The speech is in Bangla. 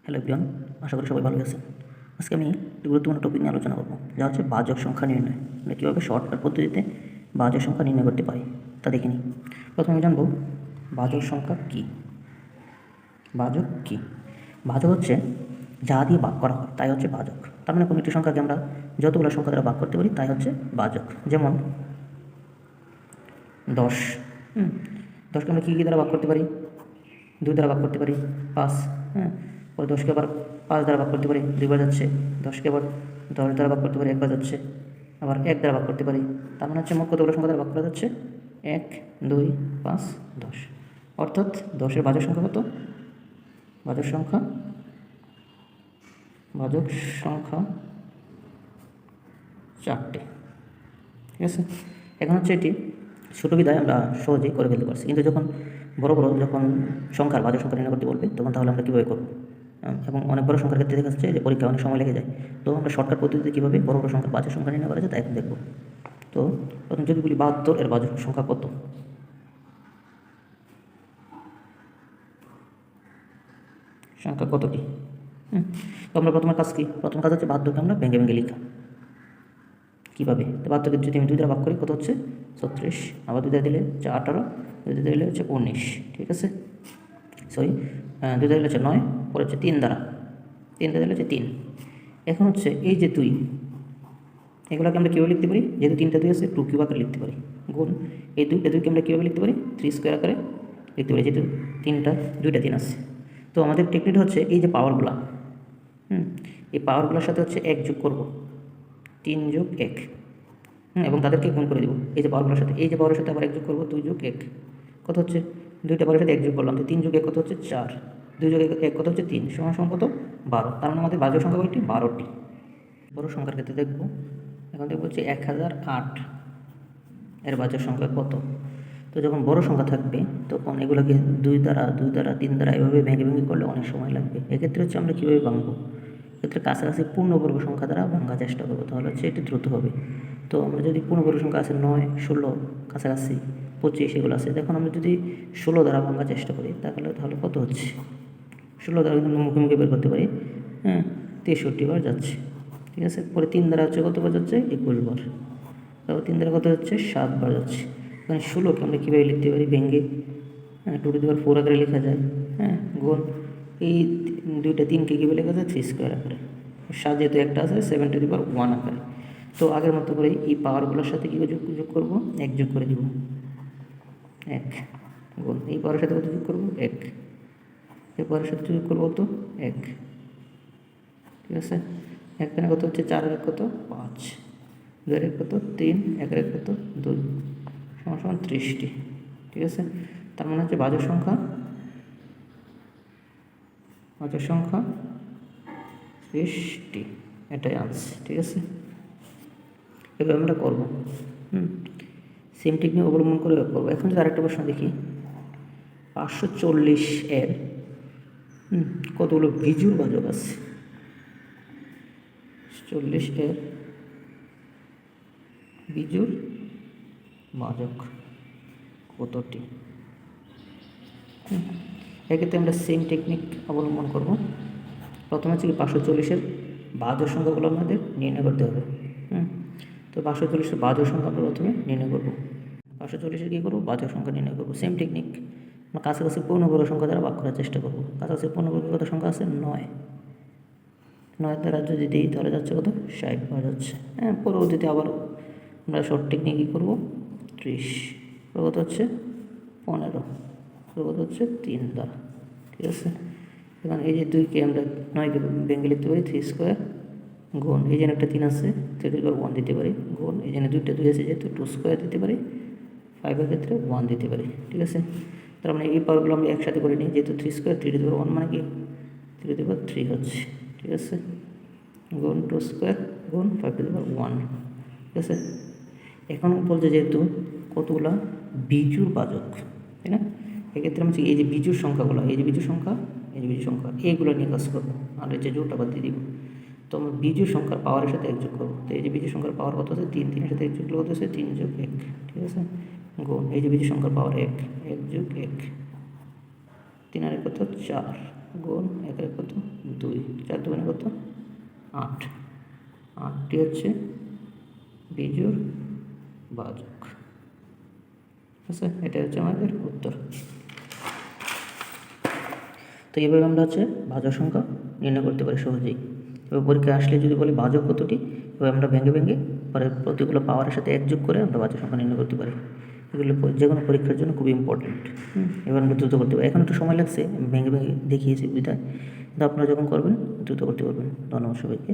হ্যালো এভরিওয়ান, আশা করি সবাই ভালো আছেন। আজকে আমি একটি গুরুত্বপূর্ণ টপিক নিয়ে আলোচনা করব, যা হচ্ছে বাজক সংখ্যা নির্ণয়। আমরা কীভাবে শর্টকাট পদ্ধতিতে বাজক সংখ্যা নির্ণয় করতে পারি তা দেখে নিই। প্রথমে আমি জানব বাজক সংখ্যা কী। বাজক কী? বাজক হচ্ছে যা দিয়ে ভাগ করা হয় তাই হচ্ছে বাজক। তার মানে কোনো একটি সংখ্যাকে আমরা যতগুলো সংখ্যা দ্বারা ভাগ করতে পারি তাই হচ্ছে বাজক। যেমন 10, 10কে আমরা কী কী দ্বারা ভাগ করতে পারি? 2 দ্বারা ভাগ করতে পারি, 5, পরে 10কে আবার 5 দ্বারা ভাগ করতে পারি, 2 বার যাচ্ছে। 10কে আবার 10 দ্বারা ভাগ করতে পারি, 1 বার যাচ্ছে। আবার 1 দ্বারা ভাগ করতে পারি। তার মানে হচ্ছে মোট কতগুলো সংখ্যা দ্বারা ভাগ করা যাচ্ছে? 1, 2, 5, 10। অর্থাৎ 10-এর বাজক সংখ্যা কত? বাজক সংখ্যা 4টে। ঠিক আছে। এখন হচ্ছে এটি ছোটো বিধায় আমরা সহজেই করে ফেলতে পারছি, কিন্তু যখন বড় যখন সংখ্যার বাজক সংখ্যা নির্ণয় করতে বলবে তখন তাহলে আমরা কীভাবে করব? এবং অনেক বড় সংখ্যার ক্ষেত্রে দেখা যাচ্ছে যে পরীক্ষায় অনেক সময় লেগে যায়। তো আমরা শর্টকাট পদ্ধতিতে কীভাবে বড় সংখ্যার বাজক সংখ্যা নির্ণয় করা যায় তা এখন দেখব। তো প্রথম যদি বলি 72 এর বাজক সংখ্যা কত? সংখ্যা কতটি? তো আমরা প্রথম কাজ কি? প্রথম কাজ হচ্ছে 72কে আমরা ভেঙে ভেঙে লিখা। কীভাবে? তো 72কে যদি আমি 2 দ্বারা ভাগ করি কত হচ্ছে? 36। আবার 2 দ্বারা দিলে হচ্ছে 18, 2 দ্বারা দিলে হচ্ছে 19। ঠিক আছে, সরি, 2 দ্বারা দিলে হচ্ছে 9, পরে হচ্ছে 3 দ্বারা, 3 দ্বারা দিলে হচ্ছে 3। এখন হচ্ছে এই যে 2, এগুলোকে আমরা কীভাবে লিখতে পারি? যেহেতু 3টা 2 আছে, 2 কিউব আকারে লিখতে পারি। গুণ এই 2টা 2কে আমরা কীভাবে লিখতে পারি? 3 স্কোয়ার আকারে লিখতে পারি, যেহেতু 2টা 3 আছে। তো আমাদের টেকনিকটা হচ্ছে এই যে পাওয়ারগুলা, এই পাওয়ারগুলোর সাথে হচ্ছে 1 যোগ করব, 3 যোগ 1, এবং তাদেরকে গুণ করে দেবো এই যে পাওয়ারগুলোর সাথে। এই যে পাওয়ারের সাথে আবার 1 যোগ করবো, 2 যোগ 1 কত হচ্ছে? 2টা পাওয়ারের সাথে 1 যোগ করলাম, তো 3 যোগ 1 কত হচ্ছে? 4, 2 যোগ 1 কত হচ্ছে? 3, সমান কত? 12। তার মানে আমাদের বাজক সংখ্যা কয়টি? 12টি। বড় সংখ্যার ক্ষেত্রে দেখব, এখন দেখব হচ্ছে 1008 এর বাজক সংখ্যা কত। তো যখন বড় সংখ্যা থাকবে তখন এগুলোকে 2 দ্বারা 3 দ্বারা এভাবে ভেঙে ভেঙে করলে অনেক সময় লাগবে। এক্ষেত্রে হচ্ছে আমরা কীভাবে ভাঙবো? এক্ষেত্রে কাছাকাছি পূর্ণবর্গ সংখ্যা দ্বারা ভাঙার চেষ্টা করবো, তাহলে হচ্ছে এটি দ্রুত হবে। তো আমরা যদি পূর্ণবর্গ সংখ্যা আছে 9, 16, কাছাকাছি 25 এগুলো আছে, দেখুন আমরা যদি 16 দ্বারা ভাঙার চেষ্টা করি তাহলে কত হচ্ছে? 16 দ্বারা কিন্তু মুখে বের করতে পারি, 63 বার যাচ্ছে। ঠিক আছে, পরে 3 দ্বারা হচ্ছে কতবার যাচ্ছে? 21 বার। তারপর 3 দ্বারা কত হচ্ছে? 7 বার যাচ্ছে। এখানে 16কে আমরা কীভাবে লিখতে পারি? ভেঙে 2 টু দি পাওয়ার 4 আকারে লেখা যায়, গুণ এই 2টা 3কে কীভাবে লেখা যায়? 3 স্কোয়ার আকারে। 7 যেহেতু একটা আছে, 7 টু দি পাওয়ার 1 আকারে। তো আগের মতো করে এই পাওয়ারগুলোর সাথে কী যোগ করবো? 1 যোগ করে দিব, 1 গুণ এই পাওয়ারের সাথে কত যোগ করবো? 1, এই পাওয়ারের সাথে যোগ করবো তো 1। ঠিক আছে, এখানে কত হচ্ছে? 4 এর কত? 5, 2 এর কত? 3, 1 এর কত? 2, সমান 30টি। ঠিক আছে, তার মানে হচ্ছে বাজক সংখ্যা 30টি, এটাই আনসার। ঠিক আছে, এবার আমরা করবো, সেম টেকনিক অবলম্বন করে করবো। এখন যদি আরেকটা প্রশ্ন দেখি, 540 এর কতগুলো বিজুর বাজক আছে? 40 এর বিজুর বাজক কতটি? এক্ষেত্রে আমরা সেম টেকনিক অবলম্বন করব। প্রথমে হচ্ছে কি 540-এর বাজক সংখ্যাগুলো আমাদের নির্ণয় করতে হবে। তো 540-এর বাজক সংখ্যা আমরা প্রথমে নির্ণয় করব। 540-এর কী করবো? বাজক সংখ্যা নির্ণয় করবো। সেম টেকনিক, আমরা কাছাকাছি পূর্ণবর্গ সংখ্যা দ্বারা ভাগ করার চেষ্টা করবো। কাছাকাছি পূর্ণবর্গ কত সংখ্যা আছে? 9 দ্বারা যদি দিই তাহলে যাচ্ছে কত? 60 বার যাচ্ছে। পরবর্তীতে আবার আমরা শর্ট টেকনিক কী করবো? 30, কত হচ্ছে? 15, কত হচ্ছে? 3 দ্বারা। ঠিক আছে, এখন এই যে 2কে আমরা 9কে ভেঙে লিখতে পারি 3 স্কোয়ার, গুণ এই জন্য একটা 3 আছে, 3 টু দি পাওয়ার 1 দিতে পারি, গুণ এই জন্য 2টা 2 আছে যেহেতু 2 স্কোয়ার দিতে পারি, 5 এর ক্ষেত্রে 1 দিতে পারি। ঠিক আছে, তার মানে এই পাওয়ারগুলো আমরা একসাথে করে নিই, যেহেতু 3 স্কোয়ার 3 টু দি পাওয়ার 1 মানে কি 3 টু দি পাওয়ার 3 হচ্ছে। ঠিক আছে, গুণ 2 স্কোয়ার গুণ 5 টু দি পাওয়ার 1। ঠিক আছে, এখন বলছে যেহেতু কতগুলা বিজুর বাজক, তাই না? এক্ষেত্রে আমি এই যে বিজুর সংখ্যাগুলো, এই যে বিজুর সংখ্যা, এই যে বিজুর সংখ্যা, এইগুলো নিয়ে কাজ করবো, আর এই যে জোরটা বাদ দিয়ে দিব। তো আমরা বিজুর সংখ্যার পাওয়ারের সাথে 1 যোগ করবো। তো এই যে বিজুর সংখ্যার পাওয়ার কত আছে? 3, 3-এর সাথে 1 যোগ করলে কত আছে? 3 যোগ 1। ঠিক আছে, গুণ এই যে বিজুর সংখ্যার পাওয়ার 1, 1 যোগ 1, 3 আর কত? 4, গুণ 1 এর কত? 2। কত 8, 8টি হচ্ছে বিজোড় ভাজক। ঠিক আছে, এটা হচ্ছে আমাদের উত্তর। তো এইভাবে আমরা হচ্ছে ভাজক সংখ্যা নির্ণয় করতে পারি সহজেই। এবার পরীক্ষায় আসলে যদি বলি ভাজক কতটি, এবার আমরা ভেঙে ভেঙে পরে প্রতিগুলো পাওয়ারের সাথে এক যোগ করে আমরা ভাজক সংখ্যা নির্ণয় করতে পারি। এগুলো যে কোনো পরীক্ষার জন্য খুবই ইম্পর্টেন্ট। এবার আমরা দ্রুত করতে পারি। এখন একটু সময় লাগছে, ভেঙে ভেঙে দেখিয়েছি বিধায়, কিন্তু আপনারা যখন করবেন দ্রুত করতে পারবেন। ধন্যবাদ সবাইকে।